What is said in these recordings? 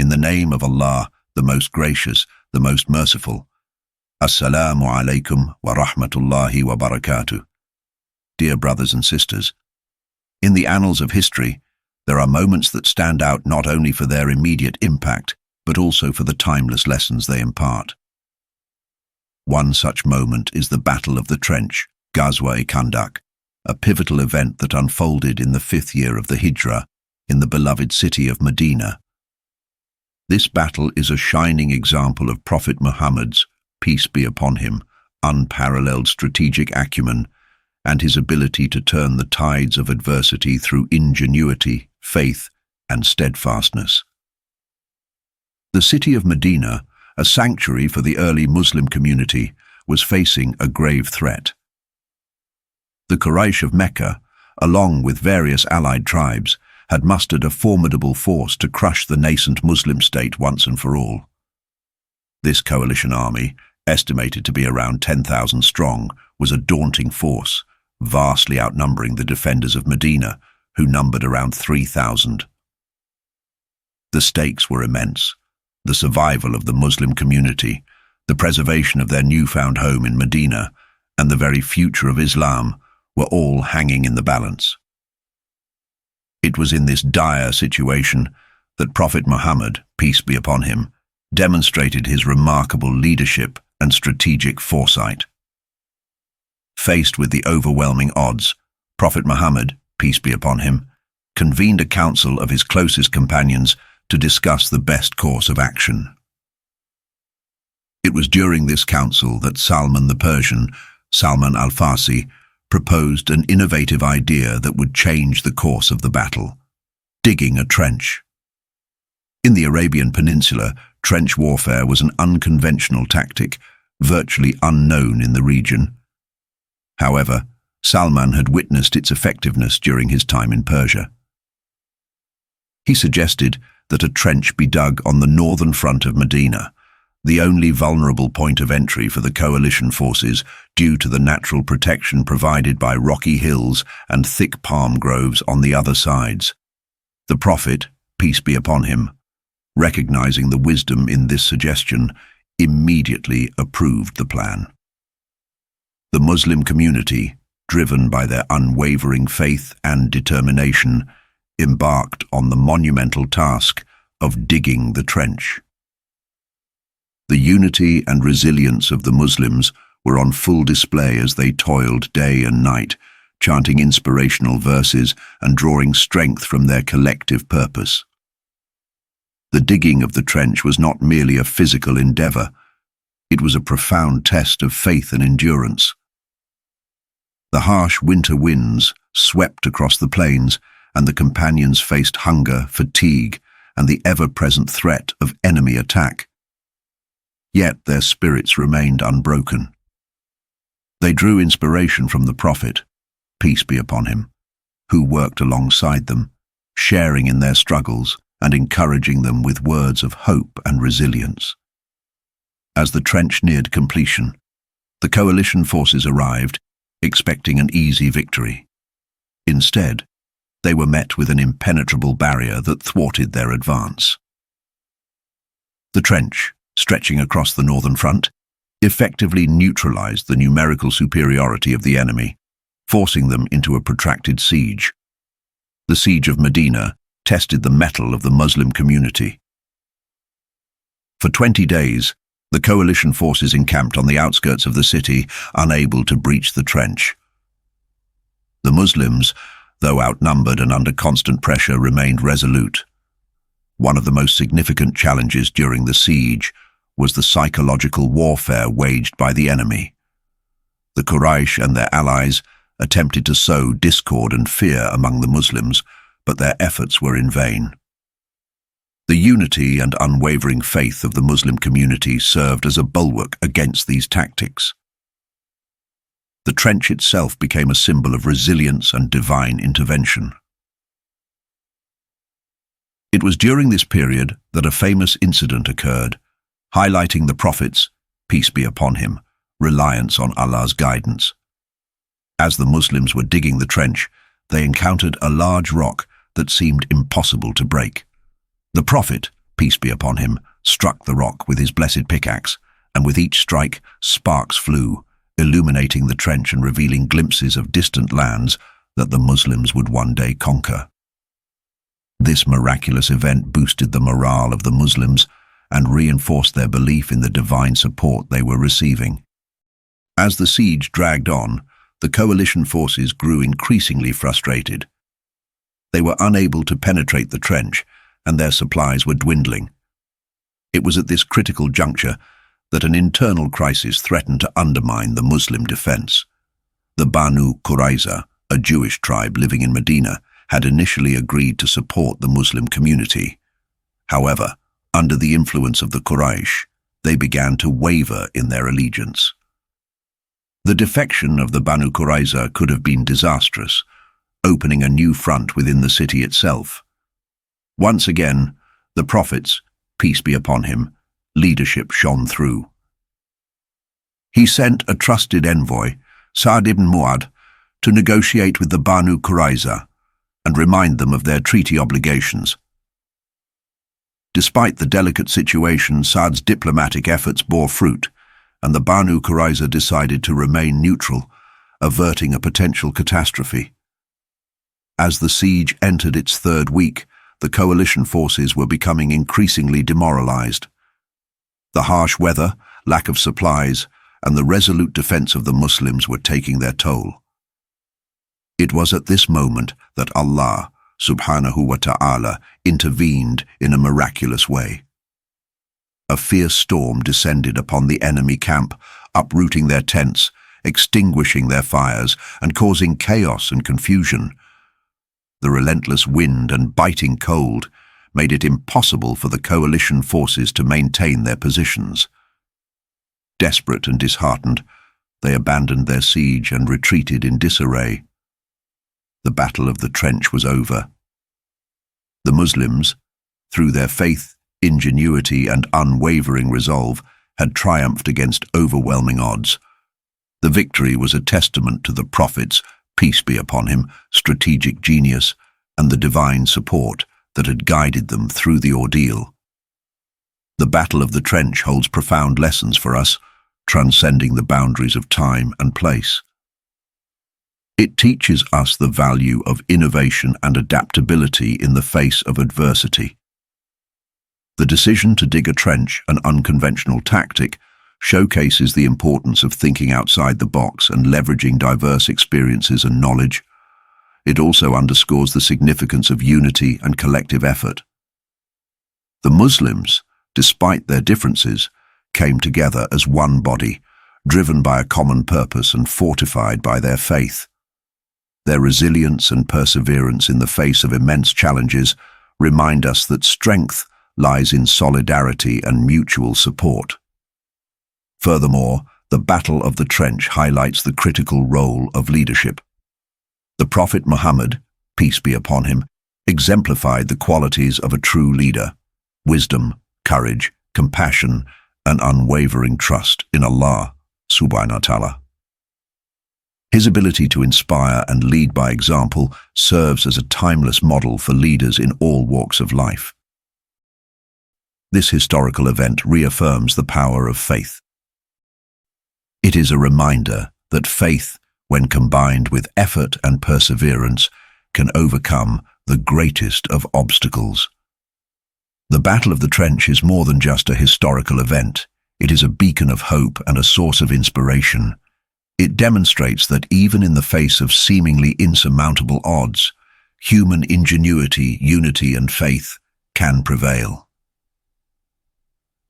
In the name of Allah, the most gracious, the most merciful. Assalamu alaikum wa rahmatullahi wa barakatuh. Dear brothers and sisters, in the annals of history, there are moments that stand out not only for their immediate impact, but also for the timeless lessons they impart. One such moment is the Battle of the Trench, Ghazwa-e-Khandaq, a pivotal event that unfolded in the 5th year of the Hijrah in the beloved city of Medina. This battle is a shining example of Prophet Muhammad's, peace be upon him, unparalleled strategic acumen and his ability to turn the tides of adversity through ingenuity, faith, and steadfastness. The city of Medina, a sanctuary for the early Muslim community, was facing a grave threat. The Quraysh of Mecca, along with various allied tribes, had mustered a formidable force to crush the nascent Muslim state once and for all. This coalition army, estimated to be around 10,000 strong, was a daunting force, vastly outnumbering the defenders of Medina, who numbered around 3,000. The stakes were immense. The survival of the Muslim community, the preservation of their newfound home in Medina, and the very future of Islam were all hanging in the balance. It was in this dire situation that Prophet Muhammad, peace be upon him, demonstrated his remarkable leadership and strategic foresight. Faced with the overwhelming odds, Prophet Muhammad, peace be upon him, convened a council of his closest companions to discuss the best course of action. It was during this council that Salman the Persian, Salman al-Farsi, proposed an innovative idea that would change the course of the battle: digging a trench. In the Arabian Peninsula, trench warfare was an unconventional tactic, virtually unknown in the region. However, Salman had witnessed its effectiveness during his time in Persia. He suggested that a trench be dug on the northern front of Medina, the only vulnerable point of entry for the coalition forces due to the natural protection provided by rocky hills and thick palm groves on the other sides. The Prophet, peace be upon him, recognizing the wisdom in this suggestion, immediately approved the plan. The Muslim community, driven by their unwavering faith and determination, embarked on the monumental task of digging the trench. The unity and resilience of the Muslims were on full display as they toiled day and night, chanting inspirational verses and drawing strength from their collective purpose. The digging of the trench was not merely a physical endeavor, it was a profound test of faith and endurance. The harsh winter winds swept across the plains, and the companions faced hunger, fatigue, and the ever-present threat of enemy attack. Yet their spirits remained unbroken. They drew inspiration from the Prophet, peace be upon him, who worked alongside them, sharing in their struggles and encouraging them with words of hope and resilience. As the trench neared completion, the coalition forces arrived, expecting an easy victory. Instead, they were met with an impenetrable barrier that thwarted their advance. The trench, stretching across the northern front, effectively neutralized the numerical superiority of the enemy, forcing them into a protracted siege. The siege of Medina tested the mettle of the Muslim community. For 20 days, the coalition forces encamped on the outskirts of the city, unable to breach the trench. The Muslims, though outnumbered and under constant pressure, remained resolute. One of the most significant challenges during the siege was the psychological warfare waged by the enemy. The Quraysh and their allies attempted to sow discord and fear among the Muslims, but their efforts were in vain. The unity and unwavering faith of the Muslim community served as a bulwark against these tactics. The trench itself became a symbol of resilience and divine intervention. It was during this period that a famous incident occurred, highlighting the Prophet's, peace be upon him, reliance on Allah's guidance. As the Muslims were digging the trench, they encountered a large rock that seemed impossible to break. The Prophet, peace be upon him, struck the rock with his blessed pickaxe, and with each strike, sparks flew, illuminating the trench and revealing glimpses of distant lands that the Muslims would one day conquer. This miraculous event boosted the morale of the Muslims and reinforced their belief in the divine support they were receiving. As the siege dragged on, the coalition forces grew increasingly frustrated. They were unable to penetrate the trench, and their supplies were dwindling. It was at this critical juncture that an internal crisis threatened to undermine the Muslim defense. The Banu Qurayza, a Jewish tribe living in Medina, had initially agreed to support the Muslim community. However, under the influence of the Quraysh, they began to waver in their allegiance. The defection of the Banu Qurayza could have been disastrous, opening a new front within the city itself. Once again, the Prophet's, peace be upon him, leadership shone through. He sent a trusted envoy, Sa'd ibn Mu'adh, to negotiate with the Banu Qurayza and remind them of their treaty obligations. Despite the delicate situation, Sa'd's diplomatic efforts bore fruit, and the Banu Qurayza decided to remain neutral, averting a potential catastrophe. As the siege entered its third week, the coalition forces were becoming increasingly demoralized. The harsh weather, lack of supplies, and the resolute defense of the Muslims were taking their toll. It was at this moment that Allah, subhanahu wa ta'ala, intervened in a miraculous way. A fierce storm descended upon the enemy camp, uprooting their tents, extinguishing their fires, and causing chaos and confusion. The relentless wind and biting cold made it impossible for the coalition forces to maintain their positions. Desperate and disheartened, they abandoned their siege and retreated in disarray. The Battle of the Trench was over. The Muslims, through their faith, ingenuity, and unwavering resolve, had triumphed against overwhelming odds. The victory was a testament to the Prophet's, peace be upon him, strategic genius, and the divine support that had guided them through the ordeal. The Battle of the Trench holds profound lessons for us, transcending the boundaries of time and place. It teaches us the value of innovation and adaptability in the face of adversity. The decision to dig a trench, an unconventional tactic, showcases the importance of thinking outside the box and leveraging diverse experiences and knowledge. It also underscores the significance of unity and collective effort. The Muslims, despite their differences, came together as one body, driven by a common purpose and fortified by their faith. Their resilience and perseverance in the face of immense challenges remind us that strength lies in solidarity and mutual support. Furthermore, the Battle of the Trench highlights the critical role of leadership. The Prophet Muhammad, peace be upon him, exemplified the qualities of a true leader: wisdom, courage, compassion, and unwavering trust in Allah, subhanahu wa ta'ala. His ability to inspire and lead by example serves as a timeless model for leaders in all walks of life. This historical event reaffirms the power of faith. It is a reminder that faith, when combined with effort and perseverance, can overcome the greatest of obstacles. The Battle of the Trench is more than just a historical event. It is a beacon of hope and a source of inspiration. It demonstrates that even in the face of seemingly insurmountable odds, human ingenuity, unity, and faith can prevail.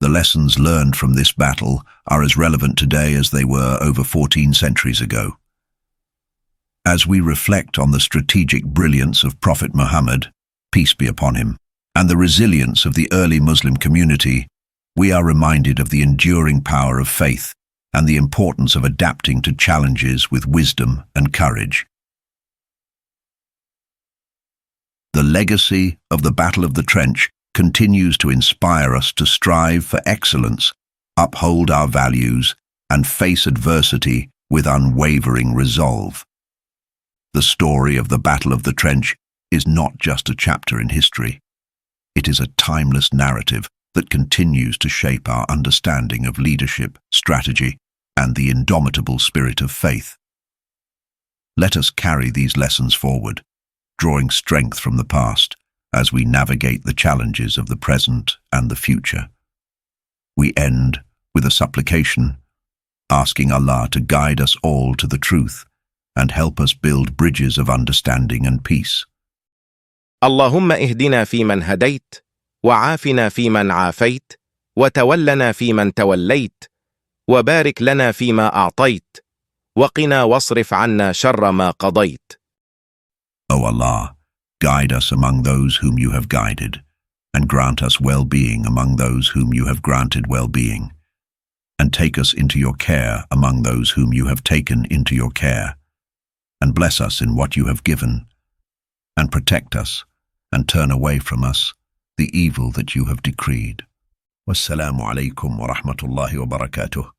The lessons learned from this battle are as relevant today as they were over 14 centuries ago. As we reflect on the strategic brilliance of Prophet Muhammad, peace be upon him, and the resilience of the early Muslim community, we are reminded of the enduring power of faith and the importance of adapting to challenges with wisdom and courage. The legacy of the Battle of the Trench continues to inspire us to strive for excellence, uphold our values, and face adversity with unwavering resolve. The story of the Battle of the Trench is not just a chapter in history. It is a timeless narrative that continues to shape our understanding of leadership, strategy, and the indomitable spirit of faith. Let us carry these lessons forward, drawing strength from the past as we navigate the challenges of the present and the future. We end with a supplication, asking Allah to guide us all to the truth and help us build bridges of understanding and peace. اللهم اهدنا فيمن هديت، وعافنا فيمن عافيت، وتولنا فيمن توليت، وبارك لنا فيما أعطيت، وقنا واصرف عنا شر ما قضيت. O Allah, guide us among those whom you have guided, and grant us well-being among those whom you have granted well-being, and take us into your care among those whom you have taken into your care, and bless us in what you have given, and protect us, and turn away from us the evil that you have decreed. Wassalamu alaikum wa rahmatullahi wa barakatuh.